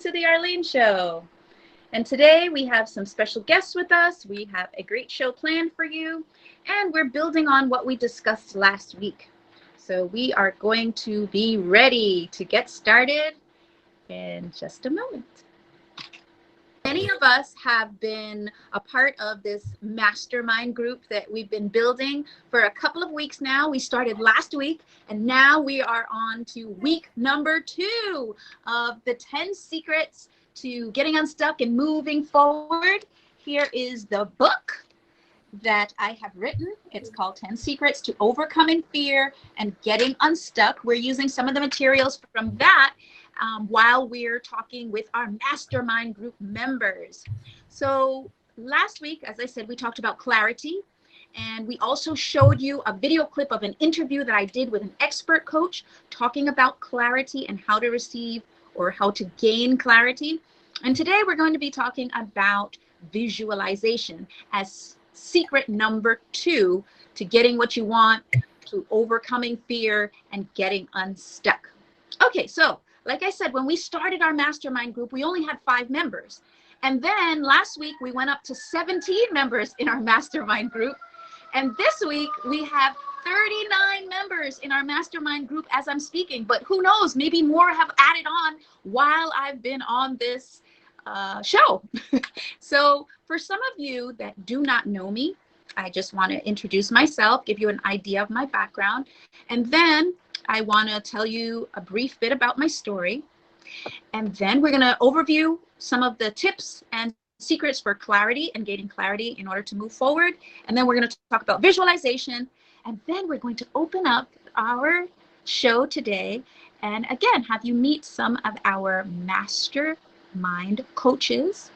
to the Arlene Show. And today we have some special guests with us. We have a great show planned for you, and we're building on what we discussed last week. So we are going to be ready to get started in just a moment. Many of us have been a part of this mastermind group that we've been building for a couple of weeks now. We started last week, and now we are on to week number 2 of the 10 secrets to getting unstuck and moving forward. Here is the book that I have written. It's called 10 Secrets to Overcoming Fear and Getting Unstuck. We're using some of the materials from that while we're talking with our mastermind group members. So last week, as I said, we talked about clarity, and we also showed you a video clip of an interview that I did with an expert coach talking about clarity and how to receive or how to gain clarity. And today we're going to be talking about visualization as secret number 2 to getting what you want, to overcoming fear and getting unstuck. Okay, so like I said, when we started our mastermind group, we only had 5 members. And then last week, we went up to 17 members in our mastermind group. And this week, we have 39 members in our mastermind group as I'm speaking. But who knows, maybe more have added on while I've been on this show. So for some of you that do not know me, I just want to introduce myself, give you an idea of my background, and then I want to tell you a brief bit about my story. And then we're going to overview some of the tips and secrets for clarity and gaining clarity in order to move forward. And then we're going to talk about visualization. And then we're going to open up our show today and again have you meet some of our mastermind coaches.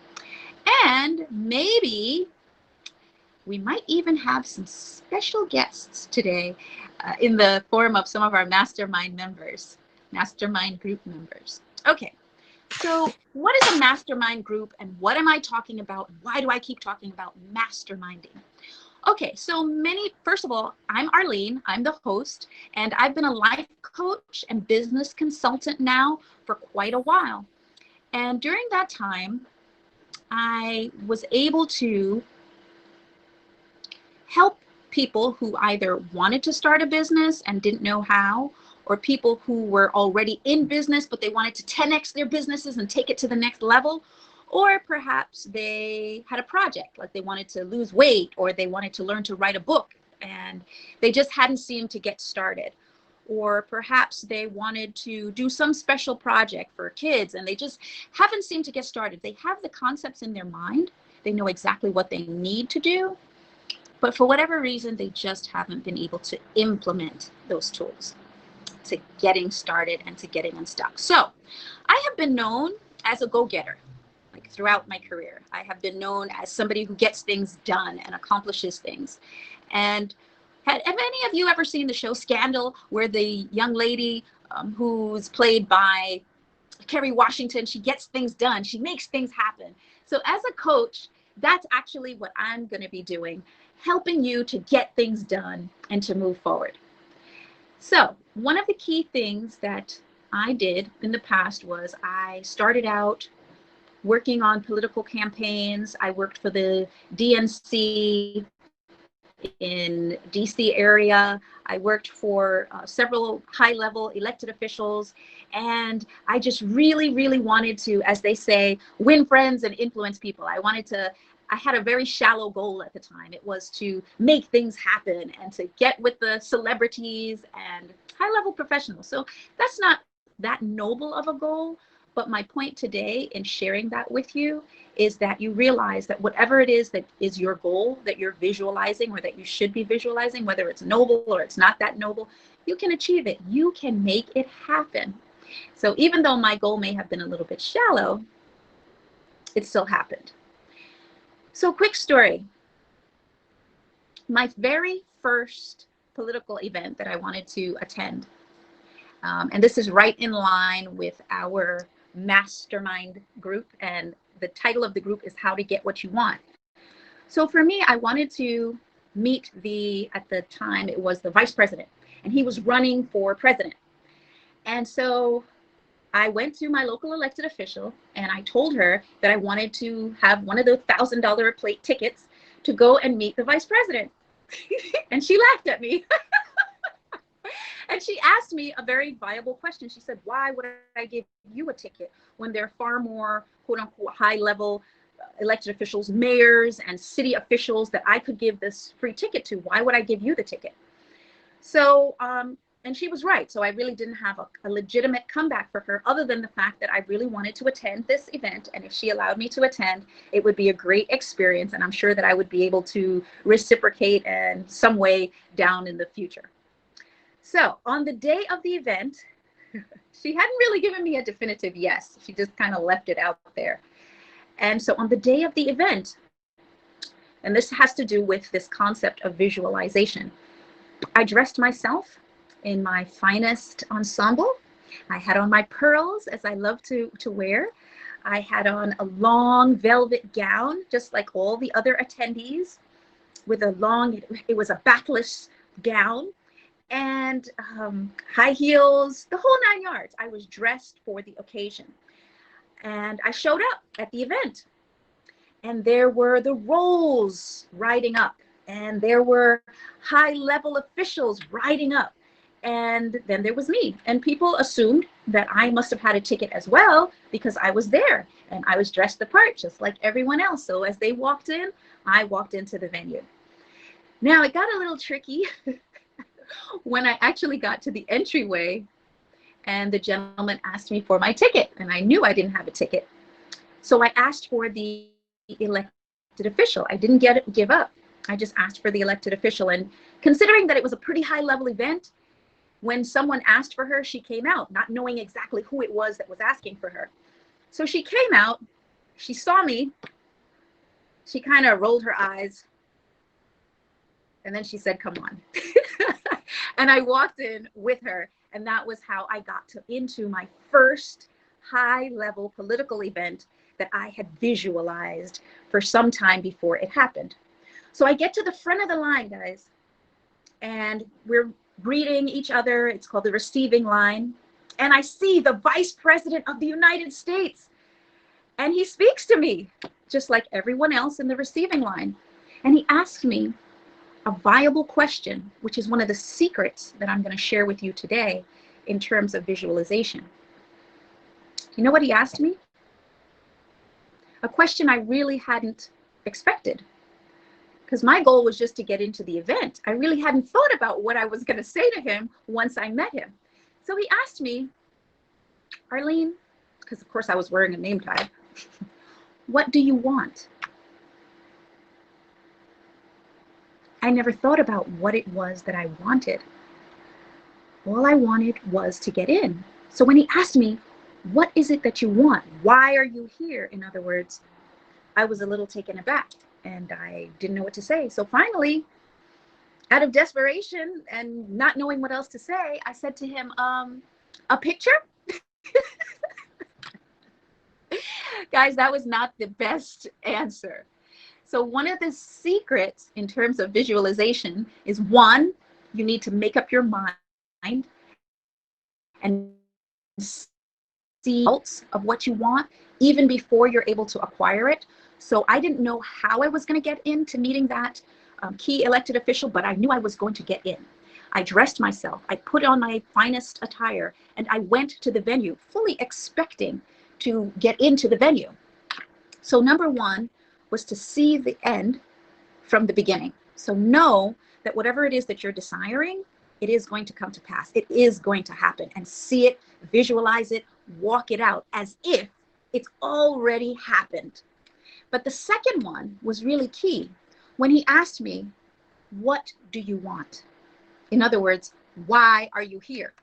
And maybe we might even have some special guests today in the form of some of our mastermind members, mastermind group members. Okay, so what is a mastermind group and what am I talking about? Why do I keep talking about masterminding? Okay, so first of all, I'm Arlene, I'm the host, and I've been a life coach and business consultant now for quite a while. And during that time, I was able to help people who either wanted to start a business and didn't know how, or people who were already in business, but they wanted to 10x their businesses and take it to the next level. Or perhaps they had a project, like they wanted to lose weight, or they wanted to learn to write a book, and they just hadn't seemed to get started. Or perhaps they wanted to do some special project for kids, and they just haven't seemed to get started. They have the concepts in their mind. They know exactly what they need to do. But for whatever reason, they just haven't been able to implement those tools to getting started and to getting unstuck. So I have been known as a go-getter, like throughout my career. I have been known as somebody who gets things done and accomplishes things. And have any of you ever seen the show Scandal, where the young lady who's played by Kerry Washington, she gets things done, she makes things happen. So as a coach, that's actually what I'm going to be doing, helping you to get things done and to move forward. So one of the key things that I did in the past was I started out working on political campaigns. I worked for the DNC in DC area. I worked for several high-level elected officials, and I just really, really wanted to, as they say, win friends and influence people. I had a very shallow goal at the time. It was to make things happen and to get with the celebrities and high-level professionals. So that's not that noble of a goal, but my point today in sharing that with you is that you realize that whatever it is that is your goal that you're visualizing or that you should be visualizing, whether it's noble or it's not that noble, you can achieve it. You can make it happen. So even though my goal may have been a little bit shallow, it still happened. So quick story. My very first political event that I wanted to attend, and this is right in line with our mastermind group, and the title of the group is How to Get What You Want. So for me, I wanted to meet at the time, it was the vice president, and he was running for president. And so I went to my local elected official and I told her that I wanted to have one of the $1,000 a plate tickets to go and meet the vice president. And she laughed at me. And she asked me a very viable question. She said, why would I give you a ticket when there are far more, quote unquote, high level elected officials, mayors and city officials that I could give this free ticket to? Why would I give you the ticket? So, and she was right. So I really didn't have a legitimate comeback for her other than the fact that I really wanted to attend this event. And if she allowed me to attend, it would be a great experience. And I'm sure that I would be able to reciprocate in some way down in the future. So on the day of the event, she hadn't really given me a definitive yes. She just kind of left it out there. And so on the day of the event, and this has to do with this concept of visualization, I dressed myself in my finest ensemble. I had on my pearls, as I love to wear. I had on a long velvet gown, just like all the other attendees, with a long, it was a backless gown, and high heels, the whole 9 yards. I was dressed for the occasion. And I showed up at the event. And there were the rolls riding up. And there were high-level officials riding up. And then there was me. And people assumed that I must have had a ticket as well because I was there. And I was dressed the part just like everyone else. So as they walked in, I walked into the venue. Now, it got a little tricky when I actually got to the entryway and the gentleman asked me for my ticket. And I knew I didn't have a ticket. So I asked for the elected official. I didn't give up. I just asked for the elected official. And considering that it was a pretty high level event, when someone asked for her, she came out, not knowing exactly who it was that was asking for her. So she came out, she saw me, she kind of rolled her eyes, and then she said, come on. And I walked in with her, and that was how I got into my first high-level political event that I had visualized for some time before it happened. So I get to the front of the line, guys, and we're greeting each other. It's called the receiving line. And I see the Vice President of the United States. And he speaks to me, just like everyone else in the receiving line. And he asks me a viable question, which is one of the secrets that I'm going to share with you today in terms of visualization. You know what he asked me? A question I really hadn't expected, because my goal was just to get into the event. I really hadn't thought about what I was going to say to him once I met him. So he asked me, Arlene, because of course I was wearing a name tag, what do you want? I never thought about what it was that I wanted. All I wanted was to get in. So when he asked me, what is it that you want? Why are you here? In other words, I was a little taken aback and I didn't know what to say. So finally, out of desperation and not knowing what else to say, I said to him, a picture? Guys, that was not the best answer. So one of the secrets in terms of visualization is, one, you need to make up your mind and see results of what you want even before you're able to acquire it. So I didn't know how I was going to get into meeting that key elected official, but I knew I was going to get in. I dressed myself, I put on my finest attire, and I went to the venue fully expecting to get into the venue. So number one was to see the end from the beginning. So know that whatever it is that you're desiring, it is going to come to pass. It is going to happen, and see it, visualize it, walk it out as if it's already happened. But the second one was really key. When he asked me, what do you want? In other words, why are you here?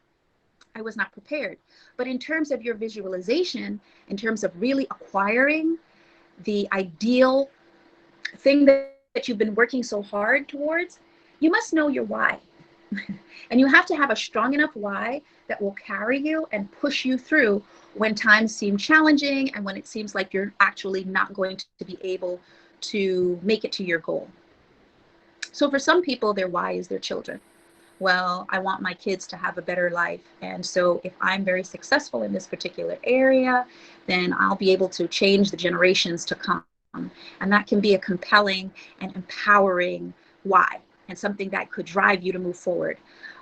I was not prepared. But in terms of your visualization, in terms of really acquiring the ideal thing that you've been working so hard towards, you must know your why. And you have to have a strong enough why that will carry you and push you through when times seem challenging and when it seems like you're actually not going to be able to make it to your goal. So for some people, their why is their children. well, I want my kids to have a better life. And so if I'm very successful in this particular area, then I'll be able to change the generations to come. And that can be a compelling and empowering why, and something that could drive you to move forward.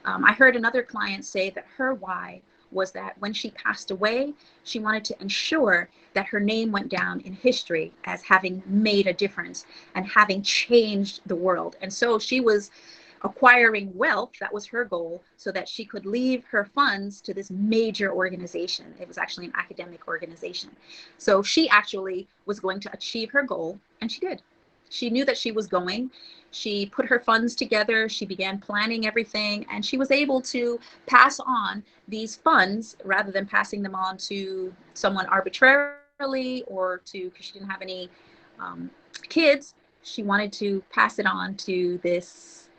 I heard another client say that her why was that when she passed away, she wanted to ensure that her name went down in history as having made a difference and having changed the world. And so she was acquiring wealth, that was her goal, so that she could leave her funds to this major organization. It was actually an academic organization. So she actually was going to achieve her goal, and she did. She knew that she was going. She put her funds together. She began planning everything, and she was able to pass on these funds rather than passing them on to someone arbitrarily or to, because she didn't have any kids. She wanted to pass it on to this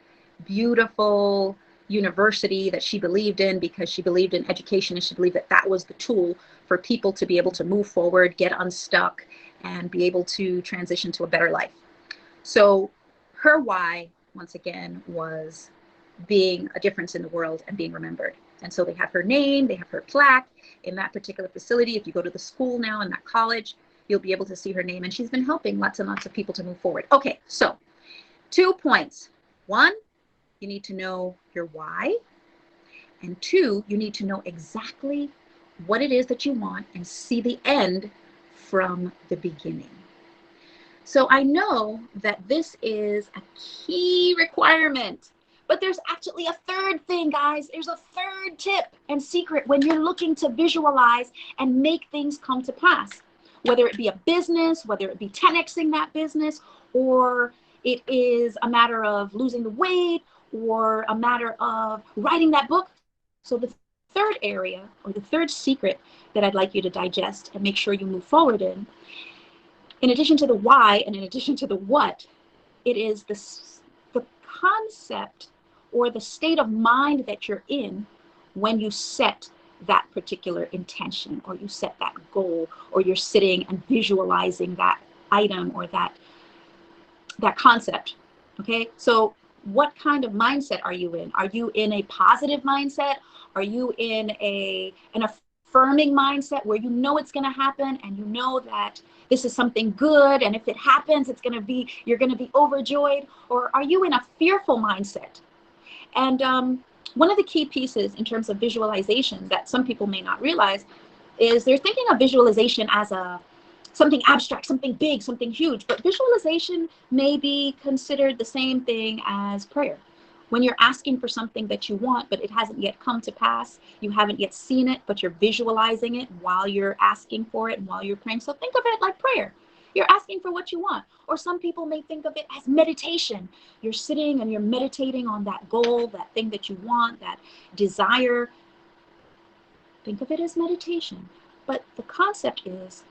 beautiful university that she believed in, because she believed in education and she believed that that was the tool for people to be able to move forward, get unstuck, and be able to transition to a better life. So her why, once again, was being a difference in the world and being remembered. And so they have her name, they have her plaque in that particular facility. If you go to the school now in that college, you'll be able to see her name, and she's been helping lots and lots of people to move forward. Okay, so 2 points. 1, you need to know your why. And 2, you need to know exactly what it is that you want and see the end from the beginning. So I know that this is a key requirement, but there's actually a third thing, guys. There's a third tip and secret when you're looking to visualize and make things come to pass, whether it be a business, whether it be 10xing that business, or it is a matter of losing the weight, or a matter of writing that book. So the third area, or the third secret that I'd like you to digest and make sure you move forward in addition to the why and in addition to the what, it is the concept or the state of mind that you're in when you set that particular intention, or you set that goal, or you're sitting and visualizing that item or that concept. Okay, so what kind of mindset are you in? Are you in a positive mindset? Are you in an affirming mindset where you know it's going to happen and you know that this is something good, and if it happens, you're going to be overjoyed? Or are you in a fearful mindset? And one of the key pieces in terms of visualization that some people may not realize is they're thinking of visualization as something abstract, something big, something huge. But visualization may be considered the same thing as prayer. When you're asking for something that you want, but it hasn't yet come to pass, you haven't yet seen it, but you're visualizing it while you're asking for it and while you're praying. So think of it like prayer. You're asking for what you want. Or some people may think of it as meditation. You're sitting and you're meditating on that goal, that thing that you want, that desire. Think of it as meditation. But the concept is,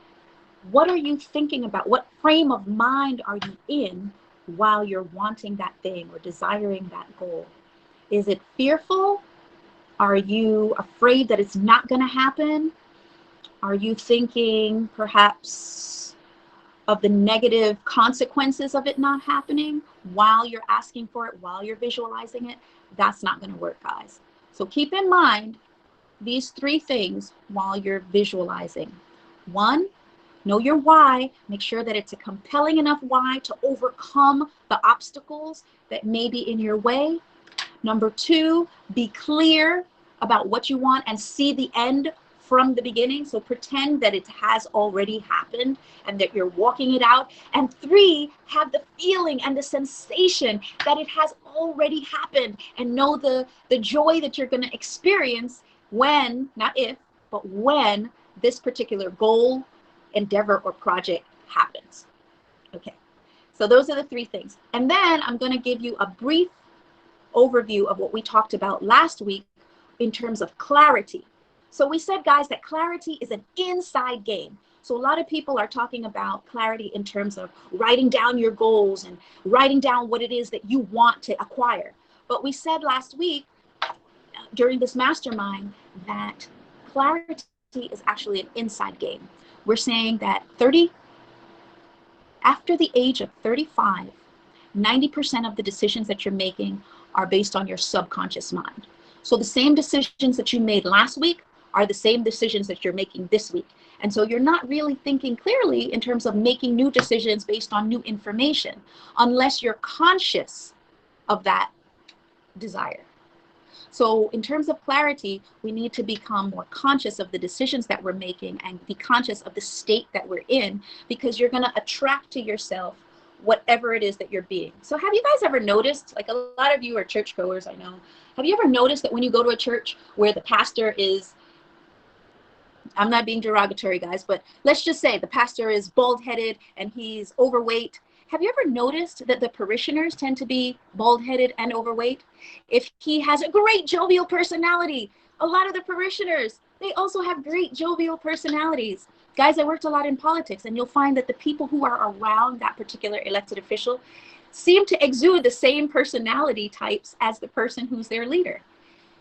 what are you thinking about? What frame of mind are you in while you're wanting that thing or desiring that goal? Is it fearful? Are you afraid that it's not going to happen? Are you thinking perhaps of the negative consequences of it not happening while you're asking for it, while you're visualizing it? That's not going to work, guys. So keep in mind these 3 things while you're visualizing. 1, know your why. Make sure that it's a compelling enough why to overcome the obstacles that may be in your way. Number 2, be clear about what you want and see the end from the beginning. So pretend that it has already happened and that you're walking it out. And 3, have the feeling and the sensation that it has already happened, and know the joy that you're going to experience when, not if, but when this particular goal, endeavor, or project happens. Okay, so those are the 3 things. And then I'm going to give you a brief overview of what we talked about last week in terms of clarity. So we said, guys, that clarity is an inside game. So a lot of people are talking about clarity in terms of writing down your goals and writing down what it is that you want to acquire. But we said last week during this mastermind that clarity is actually an inside game. We're saying that after the age of 35, 90% of the decisions that you're making are based on your subconscious mind. So the same decisions that you made last week are the same decisions that you're making this week. And so you're not really thinking clearly in terms of making new decisions based on new information, unless you're conscious of that desire. So in terms of clarity, we need to become more conscious of the decisions that we're making and be conscious of the state that we're in, because you're going to attract to yourself whatever it is that you're being. So have you guys ever noticed, like a lot of you are churchgoers, I know, have you ever noticed that when you go to a church where the pastor is, I'm not being derogatory, guys, but let's just say the pastor is bald-headed and he's overweight. Have you ever noticed that the parishioners tend to be bald-headed and overweight? If he has a great jovial personality, a lot of the parishioners, they also have great jovial personalities. Guys, I worked a lot in politics, and you'll find that the people who are around that particular elected official seem to exude the same personality types as the person who's their leader.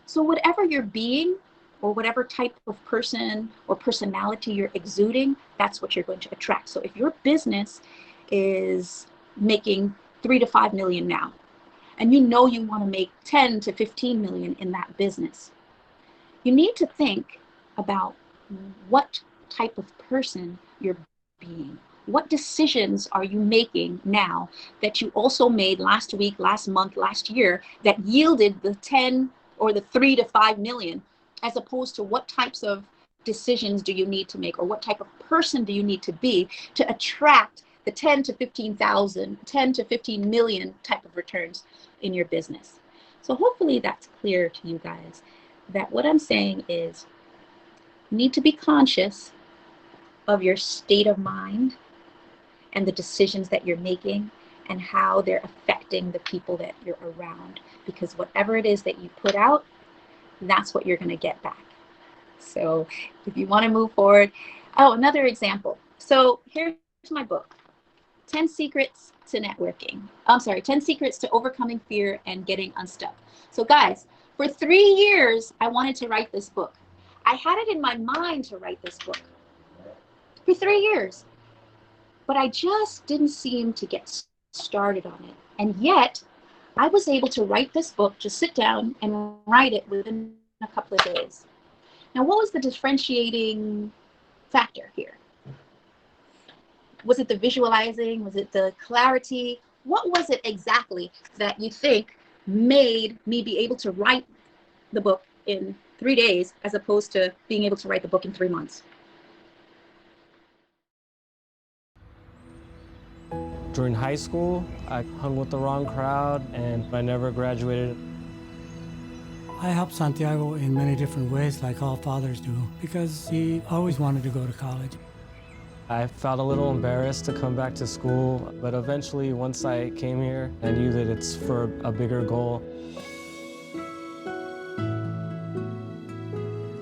So whatever you're being, or whatever type of person or personality you're exuding, that's what you're going to attract. So if your business is making 3 to 5 million now, and you know you want to make 10 to 15 million in that business, you need to think about what type of person you're being. What decisions are you making now that you also made last week, last month, last year that yielded the 10 or the 3 to 5 million, as opposed to what types of decisions do you need to make, or what type of person do you need to be to attract the 10 to 15,000, 10 to 15 million type of returns in your business. So hopefully that's clear to you guys, that what I'm saying is you need to be conscious of your state of mind and the decisions that you're making and how they're affecting the people that you're around, because whatever it is that you put out, that's what you're going to get back. So if you want to move forward, another example. So here's my book, 10 Secrets to Networking. 10 Secrets to Overcoming Fear and Getting Unstuck. So guys, for 3 years, I wanted to write this book. I had it in my mind to write this book for 3 years, but I just didn't seem to get started on it. And yet I was able to write this book, just sit down and write it within a couple of days. Now, what was the differentiating factor here? Was it the visualizing? Was it the clarity? What was it exactly that you think made me be able to write the book in 3 days as opposed to being able to write the book in 3 months? During high school, I hung with the wrong crowd and I never graduated. I helped Santiago in many different ways, like all fathers do, because he always wanted to go to college. I felt a little embarrassed to come back to school, but eventually, once I came here, I knew that it's for a bigger goal.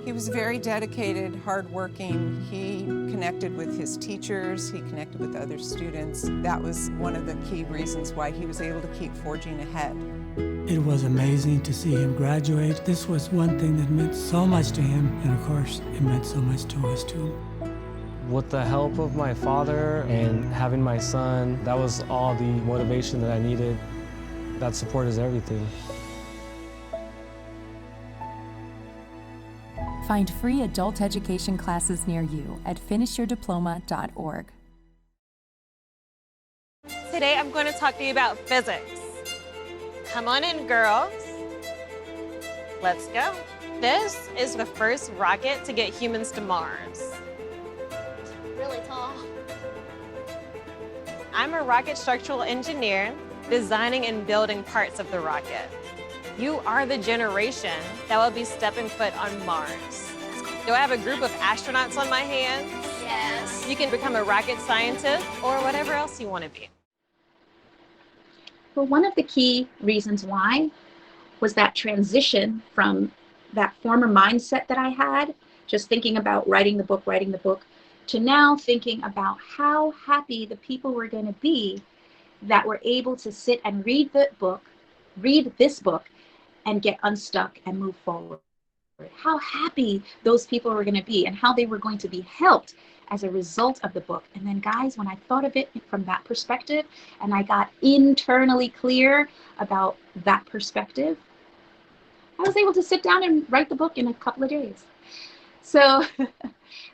He was very dedicated, hardworking. He connected with his teachers, he connected with other students. That was one of the key reasons why he was able to keep forging ahead. It was amazing to see him graduate. This was one thing that meant so much to him, and of course, it meant so much to us too. With the help of my father and having my son, that was all the motivation that I needed. That support is everything. Find free adult education classes near you at finishyourdiploma.org. Today I'm going to talk to you about physics. Come on in, girls. Let's go. This is the first rocket to get humans to Mars. Really tall. I'm a rocket structural engineer, designing and building parts of the rocket. You are the generation that will be stepping foot on Mars. Do I have a group of astronauts on my hands? Yes. You can become a rocket scientist or whatever else you want to be. Well, one of the key reasons why was that transition from that former mindset that I had, just thinking about writing the book, to now thinking about how happy the people were going to be that were able to sit and read this book, and get unstuck and move forward. How happy those people were going to be and how they were going to be helped as a result of the book. And then guys, when I thought of it from that perspective and I got internally clear about that perspective, I was able to sit down and write the book in a couple of days. So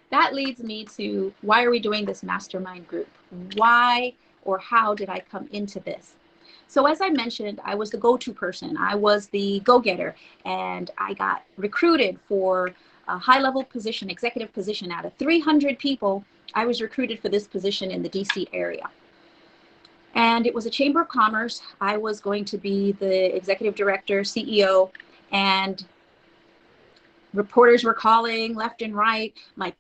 that leads me to, why are we doing this mastermind group? Why or how did I come into this? So as I mentioned, I was the go-to person. I was the go-getter, and I got recruited for a high-level position, executive position. Out of 300 people, I was recruited for this position in the DC area. And it was a chamber of commerce. I was going to be the executive director, CEO, and reporters were calling left and right. My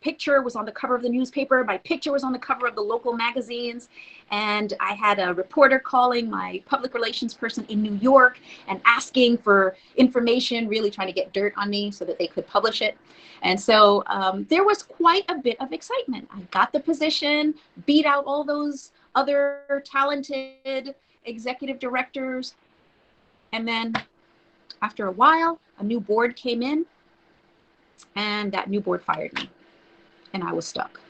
picture was on the cover of the newspaper. My picture was on the cover of the local magazines. And I had a reporter calling my public relations person in New York and asking for information, really trying to get dirt on me so that they could publish it. And so there was quite a bit of excitement. I got the position, beat out all those other talented executive directors. And then after a while, a new board came in, and that new board fired me, and I was stuck.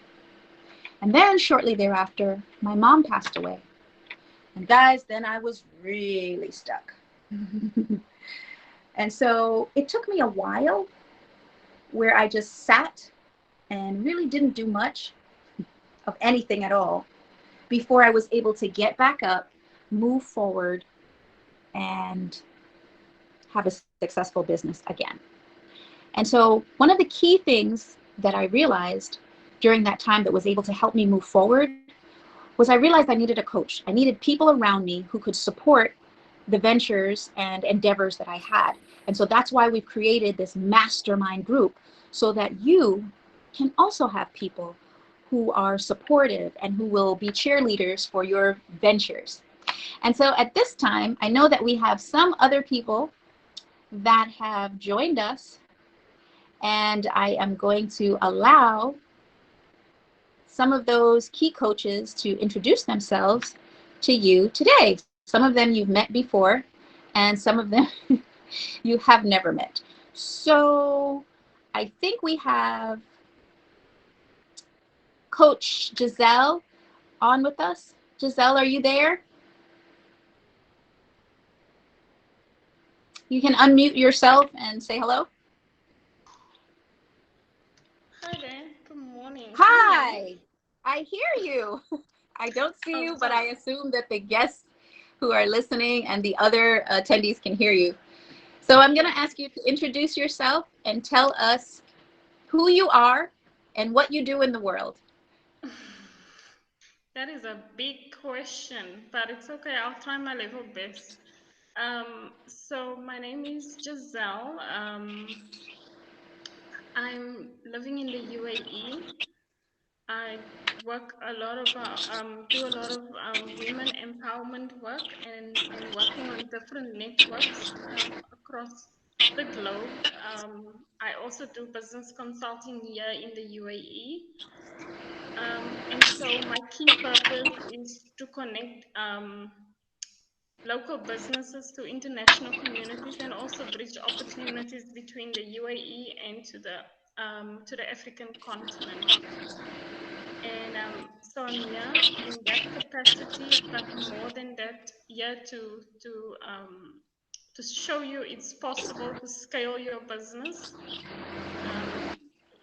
And then shortly thereafter, my mom passed away. And guys, then I was really stuck. And so it took me a while where I just sat and really didn't do much of anything at all before I was able to get back up, move forward, and have a successful business again. And so one of the key things that I realized during that time that was able to help me move forward was I realized I needed a coach. I needed people around me who could support the ventures and endeavors that I had. And so that's why we've created this mastermind group, so that you can also have people who are supportive and who will be cheerleaders for your ventures. And so at this time, I know that we have some other people that have joined us, and I am going to allow some of those key coaches to introduce themselves to you today. Some of them you've met before, and some of them you have never met. So I think we have Coach Giselle on with us. Giselle, are you there? You can unmute yourself and say hello. Hi there. Good morning. Hi. I hear you. I don't see you, but I assume that the guests who are listening and the other attendees can hear you. So I'm going to ask you to introduce yourself and tell us who you are and what you do in the world. That is a big question, but it's okay. I'll try my level best. So my name is Giselle. I'm living in the UAE. I work a lot of do a lot of women empowerment work and working on different networks across the globe. I also do business consulting here in the UAE. And so my key purpose is to connect local businesses to international communities, and also bridge opportunities between the UAE and to the African continent. And so I'm here in that capacity, but more than that, here to show you it's possible to scale your business.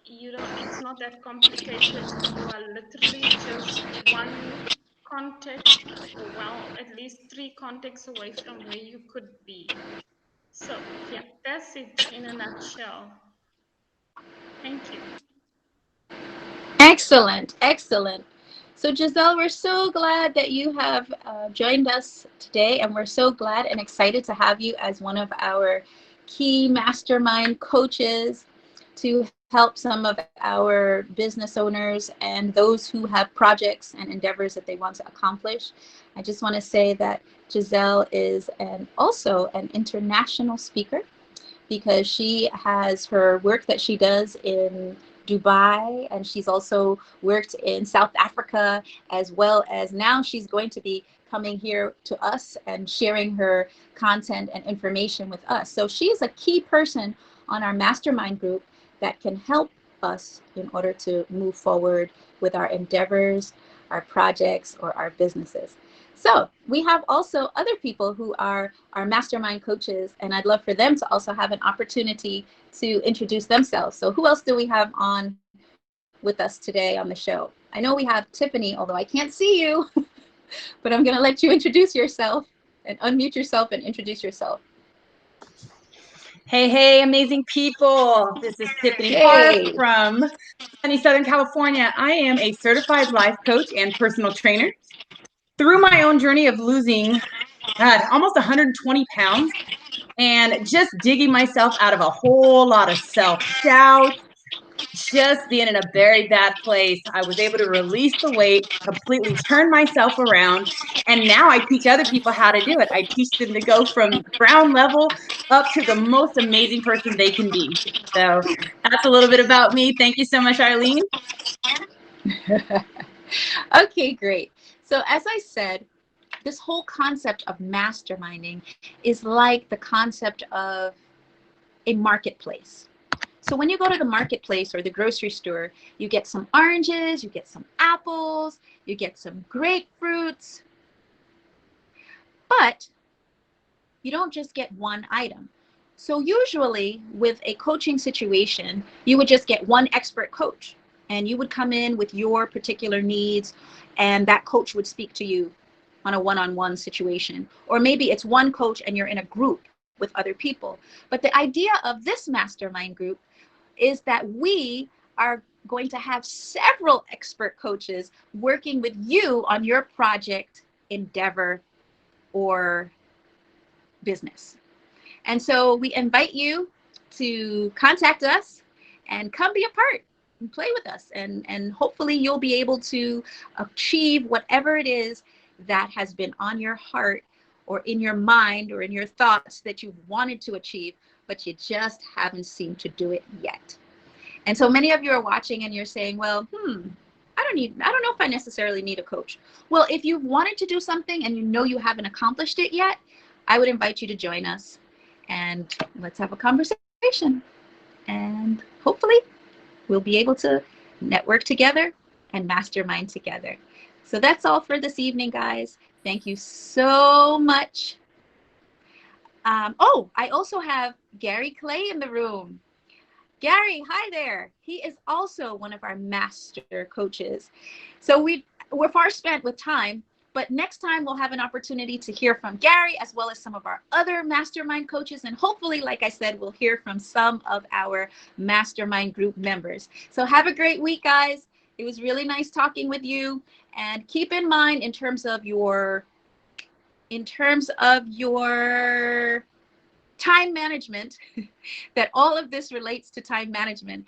It's not that complicated. You are literally just one contact, or well, at least 3 contacts away from where you could be. So yeah, that's it in a nutshell. Thank you. Excellent, excellent. So Giselle, we're so glad that you have joined us today, and we're so glad and excited to have you as one of our key mastermind coaches to help some of our business owners and those who have projects and endeavors that they want to accomplish. I just want to say that Giselle is also an international speaker, because she has her work that she does in Dubai, and she's also worked in South Africa, as well as now she's going to be coming here to us and sharing her content and information with us. So she is a key person on our mastermind group that can help us in order to move forward with our endeavors, our projects, or our businesses. So we have also other people who are our mastermind coaches, and I'd love for them to also have an opportunity to introduce themselves. So who else do we have on with us today on the show? I know we have Tiffany, although I can't see you, but I'm going to let you introduce yourself and unmute yourself and introduce yourself. Hey, amazing people. This is Tiffany Hey. from sunny Southern California. I am a certified life coach and personal trainer. Through my own journey of losing almost 120 pounds and just digging myself out of a whole lot of self-doubt, just being in a very bad place, I was able to release the weight, completely turn myself around, and now I teach other people how to do it. I teach them to go from ground level up to the most amazing person they can be. So that's a little bit about me. Thank you so much, Arlene. Okay, great. So as I said, this whole concept of masterminding is like the concept of a marketplace. So when you go to the marketplace or the grocery store, you get some oranges, you get some apples, you get some grapefruits, but you don't just get one item. So usually with a coaching situation, you would just get one expert coach, and you would come in with your particular needs, and that coach would speak to you on a one-on-one situation. Or maybe it's one coach and you're in a group with other people. But the idea of this mastermind group is that we are going to have several expert coaches working with you on your project, endeavor, or business. And so we invite you to contact us and come be a part and play with us. And hopefully you'll be able to achieve whatever it is that has been on your heart or in your mind or in your thoughts that you've wanted to achieve, but you just haven't seemed to do it yet. And so many of you are watching and you're saying, well, I don't know if I necessarily need a coach. Well, if you've wanted to do something and you know you haven't accomplished it yet, I would invite you to join us and let's have a conversation. And hopefully we'll be able to network together and mastermind together. So that's all for this evening, guys. Thank you so much. Oh, I also have Gary Clay in the room. Gary, hi there. He is also one of our master coaches. So we're far spent with time, but next time we'll have an opportunity to hear from Gary as well as some of our other mastermind coaches. And hopefully, like I said, we'll hear from some of our mastermind group members. So have a great week, guys. It was really nice talking with you. And keep in mind in terms of your time management, that all of this relates to time management,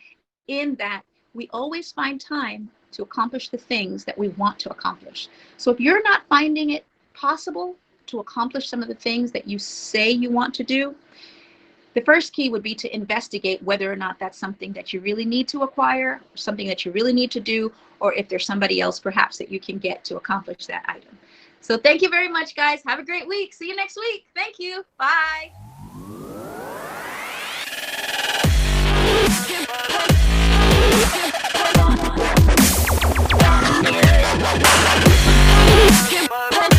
in that we always find time to accomplish the things that we want to accomplish. So if you're not finding it possible to accomplish some of the things that you say you want to do, the first key would be to investigate whether or not that's something that you really need to acquire, something that you really need to do, or if there's somebody else perhaps that you can get to accomplish that item. So thank you very much, guys. Have a great week. See you next week. Thank you. Bye. Bye.